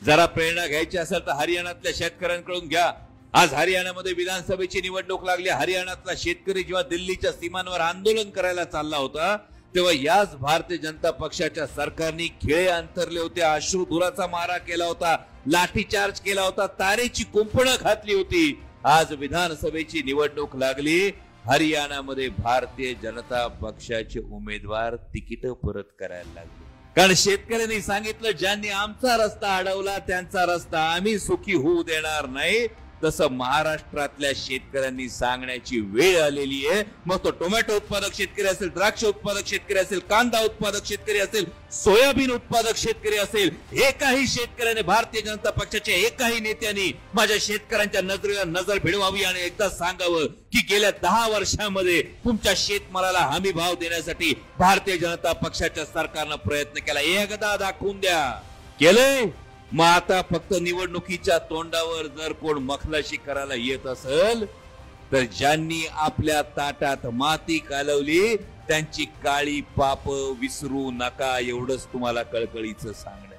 जरा प्रेरणा घ्यायची असेल तर हरियाणातल्या शेतकऱ्यांकडून घ्या। आज हरियाणामध्ये विधानसभेची निवडणूक लागली। हरियाणातला शेतकरी जेव्हा दिल्लीच्या सीमांवर आंदोलन करायला चालला होता तेव्हा याच भारतीय जनता पक्षाच्या सरकारने खिळे अंतरले होते, अश्रुधुराचा मारा केला होता, लाठीचार्ज केला होता, तारेची कुंपणं घातली होती। आज विधानसभेची निवडणूक लागली, हरियाणामध्ये भारतीय जनता पक्षाचे उमेदवार तिकीट परत करायला लागले, कारण शेतकऱ्यांनी सांगितलं ज्यांनी आमचा रस्ता अडवला त्यांचा रस्ता आम्ही सुखी होऊ देणार नाही। तसं महाराष्ट्रातल्या शेतकऱ्यांनी सांगण्याची वेळ आलेली आहे। मग तो टोमॅटो उत्पादक शेतकरी असेल, द्राक्ष उत्पादक शेतकरी असेल, कांदा उत्पादक शेतकरी असेल, सोयाबीन उत्पादक शेतकरी असेल, एकाही शेतकऱ्याने, भारतीय जनता पक्षाच्या एकाही नेत्यांनी माझ्या शेतकऱ्यांच्या नजरेला नजर भिडवावी आणि एकदा सांगावं की गेल्या 10 वर्षांमध्ये तुमच्या शेतमालाला हमी भाव देण्यासाठी भारतीय जनता पक्षाच्या सरकारनं प्रयत्न केला, एकदा दाखवून द्या। केलंय? मग आता फक्त निवडणुकीच्या तोंडावर जर कोण मखलाशी करायला येत असेल तर ज्यांनी आपल्या ताटात माती कालवली त्यांची काळी पाप विसरू नका, एवढंच तुम्हाला कळकळीचं सांगणं।